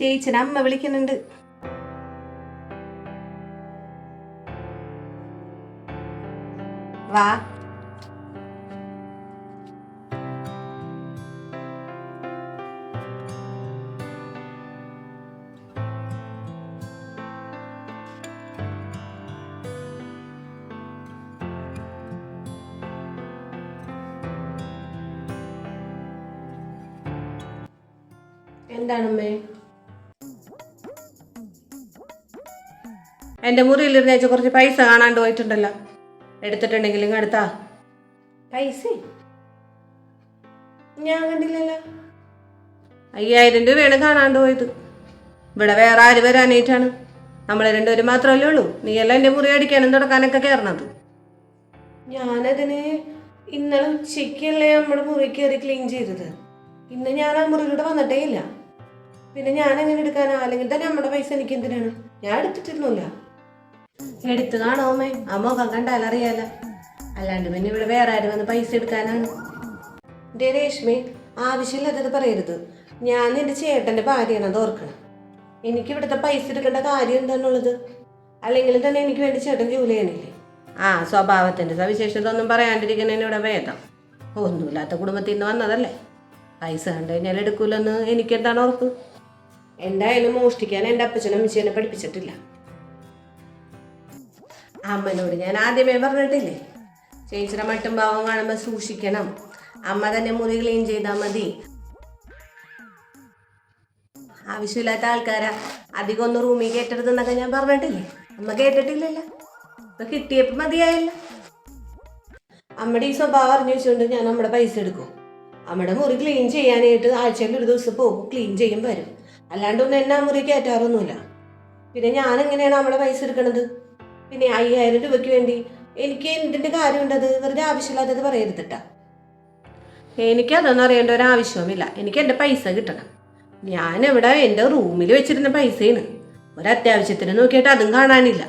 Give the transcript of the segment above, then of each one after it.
ചേച്ചിനെ അമ്മ വിളിക്കുന്നുണ്ട്. വാ. എന്താണമ്മേ? എൻ്റെ മുറിയിലിരുന്ന് വെച്ചാൽ കുറച്ച് പൈസ കാണാണ്ട് പോയിട്ടുണ്ടല്ലോ, എടുത്തിട്ടുണ്ടെങ്കിൽ ഇങ്ങ് എടുത്താ. പൈസ ഞാൻ കണ്ടില്ലല്ലോ. 5000 രൂപയാണ് കാണാണ്ട് പോയത്. ഇവിടെ വേറെ ആര് വരാനായിട്ടാണ്? നമ്മൾ രണ്ടുപേരും മാത്രമല്ലേ ഉള്ളൂ. നീയല്ല എൻ്റെ മുറി അടിക്കാനും തുടക്കാനൊക്കെ കയറണത്. ഞാനതിന് ഇന്നലെ ഉച്ചയ്ക്കല്ലേ നമ്മുടെ മുറി കയറി ക്ലീൻ ചെയ്തത്. ഇന്ന് ഞാൻ ആ മുറിയിലൂടെ വന്നിട്ടേ ഇല്ല. പിന്നെ ഞാൻ എങ്ങനെ എടുക്കാനാ? അല്ലെങ്കിൽ തന്നെ നമ്മുടെ പൈസ എനിക്ക് എന്തിനാണ്? ഞാൻ എടുത്തിട്ടിരുന്നില്ല. എടുത്തു കാണോമേ, ആ മുഖം കണ്ടാലറിയാലോ. അല്ലാണ്ട് പിന്നെ ഇവിടെ വേറെ ആരും വന്ന് പൈസ എടുക്കാനാണ്? ഡേ രേഷ്മേ, ആവശ്യമില്ലാത്തത് പറയരുത്. ഞാൻ നിന്റെ ചേട്ടൻ്റെ ഭാര്യയാണ്, അത് ഓർക്കണം. എനിക്ക് ഇവിടുത്തെ പൈസ എടുക്കേണ്ട കാര്യം എന്താണുള്ളത്? അല്ലെങ്കിൽ തന്നെ എനിക്ക് വേണ്ടി ചേട്ടൻ ജോലി ചെയ്യണില്ലേ? സ്വഭാവത്തിൻ്റെ സവിശേഷത ഒന്നും പറയാണ്ടിരിക്കുന്നതിന് ഇവിടെ ഭേദം. ഒന്നുമില്ലാത്ത കുടുംബത്തിൽ നിന്ന് വന്നതല്ലേ. പൈസ കണ്ടു കഴിഞ്ഞാൽ എടുക്കൂലെന്ന് എനിക്കെന്താണ് ഉറപ്പ്? എന്തായാലും മോഷ്ടിക്കാൻ എൻ്റെ അപ്പച്ചനും അമ്മച്ചേനെ പഠിപ്പിച്ചിട്ടില്ല. അമ്മനോട് ഞാൻ ആദ്യമേ പറഞ്ഞിട്ടില്ലേ, ചേച്ചിയുടെ മട്ടും ഭാവം കാണുമ്പോൾ സൂക്ഷിക്കണം. അമ്മ തന്നെ മുറി ക്ലീൻ ചെയ്താൽ മതി. ആവശ്യമില്ലാത്ത ആൾക്കാരാ അധികം ഒന്ന് റൂമിൽ കയറ്റരുതെന്നൊക്കെ ഞാൻ പറഞ്ഞിട്ടില്ലേ? അമ്മ കേട്ടിട്ടില്ലല്ലോ. ഇപ്പൊ കിട്ടിയപ്പോൾ മതിയായല്ല. അമ്മയുടെ ഈ സ്വഭാവം അറിഞ്ഞു വെച്ചുകൊണ്ട് ഞാൻ നമ്മുടെ പൈസ എടുക്കും. അമ്മയുടെ മുറി ക്ലീൻ ചെയ്യാനായിട്ട് ആഴ്ചയിൽ ഒരു ദിവസം പോകും, ക്ലീൻ ചെയ്യും, വരും. അല്ലാണ്ടൊന്നും എന്നെ ആ മുറി കയറ്റാറൊന്നുമില്ല. പിന്നെ ഞാൻ എങ്ങനെയാണ് നമ്മുടെ പൈസ എടുക്കണത്? പിന്നെ 5000 രൂപയ്ക്ക് വേണ്ടി എനിക്ക് എന്തിൻ്റെ കാര്യമുണ്ടത്? വെറുതെ ആവശ്യമില്ലാത്തത് പറയരുതിട്ടാ. എനിക്കതൊന്നും അറിയേണ്ട ഒരാവശ്യവുമില്ല. എനിക്ക് എൻ്റെ പൈസ കിട്ടണം. ഞാനിവിടെ എൻ്റെ റൂമിൽ വെച്ചിരുന്ന പൈസയാണ്. ഒരത്യാവശ്യത്തിന് നോക്കിയിട്ട് അതും കാണാനില്ല.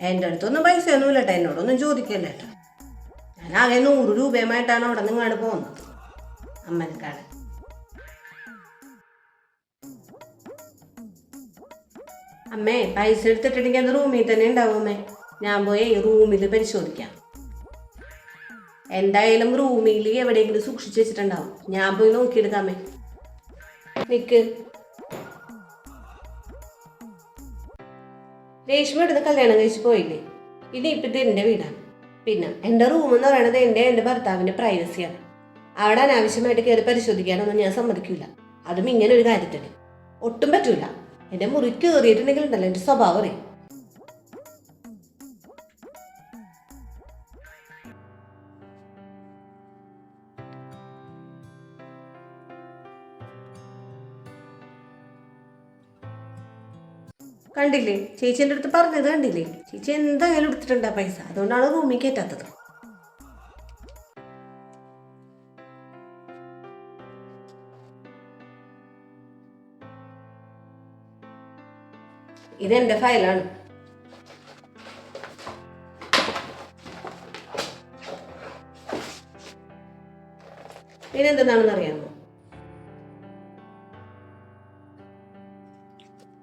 എൻ്റെ അടുത്തൊന്നും പൈസയൊന്നുമില്ല കേട്ടോ, എന്നോടൊന്നും ചോദിക്കല്ല കേട്ടോ. ഞാൻ ആകെ 100 രൂപയുമായിട്ടാണ് അവിടെ നിങ്ങാണ് പോകുന്നത് അമ്മനക്കാണ്. അമ്മേ, പൈസ എടുത്തിട്ടുണ്ടെങ്കിൽ അത് റൂമിൽ തന്നെ ഉണ്ടാവും അമ്മേ. ഞാൻ പോയി റൂമിൽ പരിശോധിക്കാം. എന്തായാലും റൂമിൽ എവിടെയെങ്കിലും സൂക്ഷിച്ചു വെച്ചിട്ടുണ്ടാവും. ഞാൻ പോയി നോക്കിയെടുക്കാമേ. നിക്ക്. രേഷ്മ എടുത്ത് കല്യാണം കഴിച്ച് പോയില്ലേ? ഇനിയിപ്പോൾ ഇത് എൻ്റെ വീടാണ്. പിന്നെ എൻ്റെ റൂം എന്ന് പറയുന്നത് എൻ്റെ ഭർത്താവിൻ്റെ പ്രൈവസിയാണ്. അവിടെ അനാവശ്യമായിട്ട് കയറി പരിശോധിക്കാനൊന്നും ഞാൻ സമ്മതിക്കില്ല. അതും ഇങ്ങനെ ഒരു കാര്യത്തിന് ഒട്ടും പറ്റൂല. എൻ്റെ മുറി കയറിയിട്ടുണ്ടെങ്കിൽ ഉണ്ടല്ലോ എൻ്റെ സ്വഭാവം അറിയും. കണ്ടില്ലേ, ചേച്ചീൻ്റെ അടുത്ത് പറഞ്ഞത് കണ്ടില്ലേ? ചേച്ചി എന്തായാലും എടുത്തിട്ടുണ്ടാ പൈസ, അതുകൊണ്ടാണ് റൂമിൽ കയറ്റാത്തത്. ഇതെന്റെ ഫയലാണ്. ഇതെന്താണെന്ന് അറിയാമോ?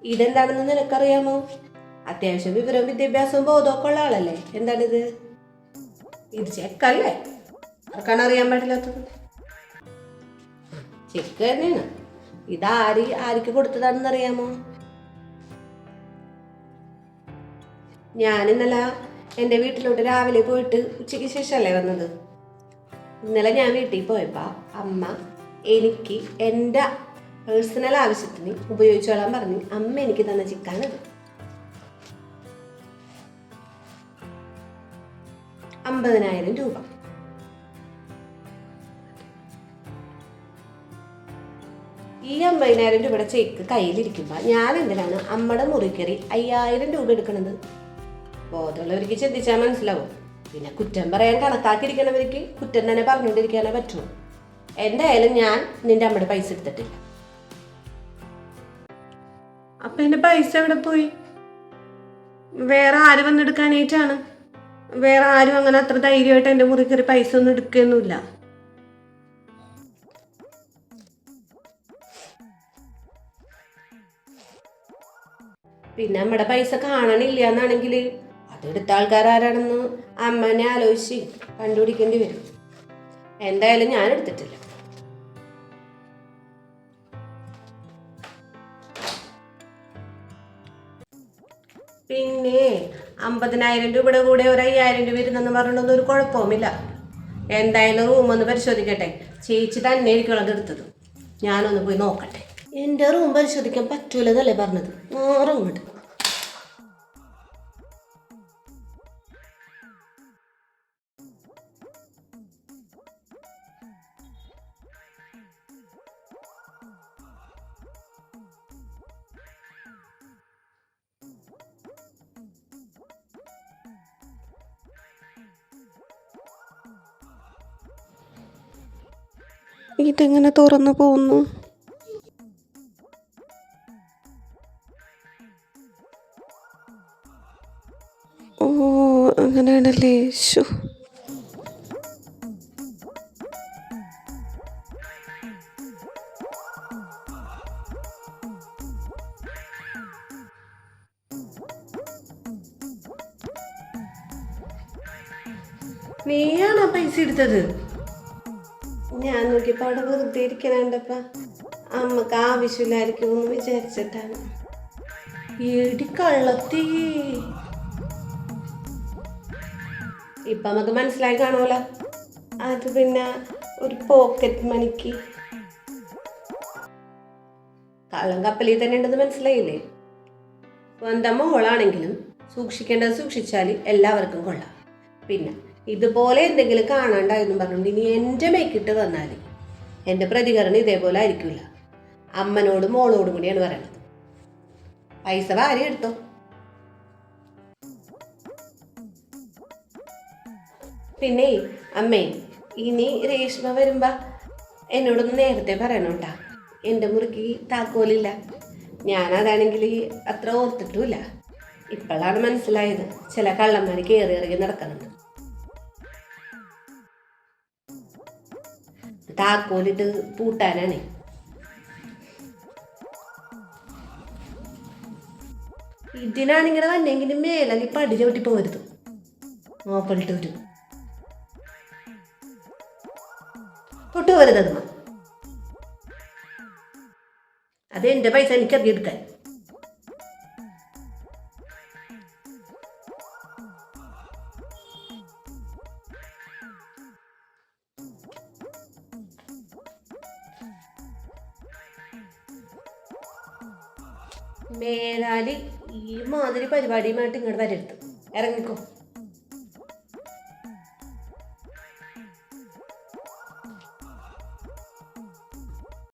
ഇതെന്താണെന്ന് നിനക്കറിയാമോ? അത്യാവശ്യം വിവരവും വിദ്യാഭ്യാസവും ബോധമൊക്കെ ഉള്ള ആളല്ലേ. എന്താണിത്? ഇത് ചെക്കല്ലേ? ആർക്കാണ് അറിയാൻ പാടില്ലാത്തത്? ചെക്ക് തന്നെയാണ്. ഇത് ആർക്ക് കൊടുത്തതാണെന്ന് അറിയാമോ? ഞാൻ ഇന്നലെ എൻ്റെ വീട്ടിലോട്ട് രാവിലെ പോയിട്ട് ഉച്ചയ്ക്ക് ശേഷമല്ലേ വന്നത്. ഇന്നലെ ഞാൻ വീട്ടിൽ പോയപ്പോൾ അമ്മ എനിക്ക് എൻ്റെ പേഴ്സണൽ ആവശ്യത്തിന് ഉപയോഗിച്ചോളാൻ പറഞ്ഞ് അമ്മ എനിക്ക് തന്ന ചിക്കാണത്. 50,000 രൂപ. ഈ 50,000 രൂപയുടെ ചെക്ക് കയ്യിലിരിക്കുമ്പോൾ ഞാൻ എന്തിനാണ് അമ്മയുടെ മുറി കയറി 5000 രൂപ എടുക്കണത്? ബോധമുള്ളവർക്ക് ചിന്തിച്ചാൽ മനസ്സിലാവും. പിന്നെ കുറ്റം പറയാൻ കണക്കാക്കിയിരിക്കണവർക്ക് കുറ്റം തന്നെ പറഞ്ഞുകൊണ്ടിരിക്കാനേ പറ്റുള്ളൂ. എന്തായാലും ഞാൻ നിന്റെ അമ്മയുടെ പൈസ എടുത്തിട്ടില്ല. അപ്പൊ എന്റെ പൈസ എവിടെ പോയി? വേറെ ആര് വന്നെടുക്കാനായിട്ടാണ്? വേറെ ആരും അങ്ങനെ അത്ര ധൈര്യമായിട്ട് എൻ്റെ മുറി കയറി പൈസ ഒന്നും എടുക്കുകയൊന്നുമില്ല. പിന്നെ നമ്മുടെ പൈസ കാണണില്ല എന്നാണെങ്കിൽ അതെടുത്ത ആൾക്കാരാരാണെന്ന് അമ്മനെ ആലോചിച്ച് കണ്ടുപിടിക്കേണ്ടി വരും. എന്തായാലും ഞാൻ എടുത്തിട്ടില്ല. പിന്നെ 50,000 രൂപയുടെ കൂടെ ഒരു 5,000 രൂപ ഇരുന്നെന്ന് പറഞ്ഞൊന്നും ഒരു കുഴപ്പവുമില്ല. എന്തായാലും റൂമൊന്ന് പരിശോധിക്കട്ടെ. ചേച്ചി തന്നെ ആയിരിക്കും അത് എടുത്തത്. ഞാനൊന്ന് പോയി നോക്കട്ടെ. എൻ്റെ റൂം പരിശോധിക്കാൻ പറ്റൂലെന്നല്ലേ പറഞ്ഞത്? മാറങ്ങോട്ട്. ഇതെങ്ങനെ തുറന്നു പോകുന്നു? ഓ, അങ്ങനെയാണല്ലേ. ശോ, നീയാണോ പൈസ എടുത്തത്? ഞാൻ നോക്കിയപ്പോൾ അവിടെ വെറുതെ ഇരിക്കണണ്ടപ്പ അമ്മക്ക് ആവശ്യമില്ലായിരിക്കും എന്ന് വിചാരിച്ചിട്ടാണ്. ഏടി കള്ളത്തി. ഇപ്പം നമുക്ക് മനസ്സിലായി കാണുമല്ലോ. അത് പിന്നെ ഒരു പോക്കറ്റ് മണിക്ക് കള്ളം കപ്പലിൽ തന്നെ ഉണ്ടെന്ന് മനസ്സിലായില്ലേ? സ്വന്തം മോളാണെങ്കിലും സൂക്ഷിക്കേണ്ടത് സൂക്ഷിച്ചാൽ എല്ലാവർക്കും കൊള്ളാം. പിന്നെ ഇതുപോലെ എന്തെങ്കിലും കാണാണ്ടായെന്നും പറഞ്ഞുകൊണ്ട് ഇനി എൻ്റെ മേക്കിട്ട് വന്നാൽ എൻ്റെ പ്രതികരണം ഇതേപോലെ ആയിരിക്കില്ല. അമ്മനോടും മോളോടും കൂടിയാണ് പറയണത്. പൈസ വാരി എടുത്തോ. പിന്നെ അമ്മേ, ഇനി രേഷ്മ വരുമ്പോ എന്നോടൊന്ന് നേരത്തെ പറയണം കേട്ടാ. എൻ്റെ മുറിക്ക് താക്കോലില്ല. ഞാനതാണെങ്കിൽ അത്ര ഓർത്തിട്ടുമില്ല. ഇപ്പോഴാണ് മനസ്സിലായത് ചില കള്ളന്മാർ കയറി ഇറങ്ങി നടക്കുന്നുണ്ട്. താക്കോലിട്ട് പൂട്ടാനാണ്. ഇതിനാണിങ്ങനെ വന്നെങ്കിലും മേലി പടി ചവിട്ടി പോരുത്. മോപ്പളിട്ട് വരും. തൊട്ട് പോരുത്. അത് എൻ്റെ പൈസ എനിക്കറിയാം എടുക്കാൻ. മേലാലി ഈ മാതിരി പരിപാടിയുമായിട്ട് ഇങ്ങോട്ട് വരരുത്. ഇറങ്ങിക്കോ.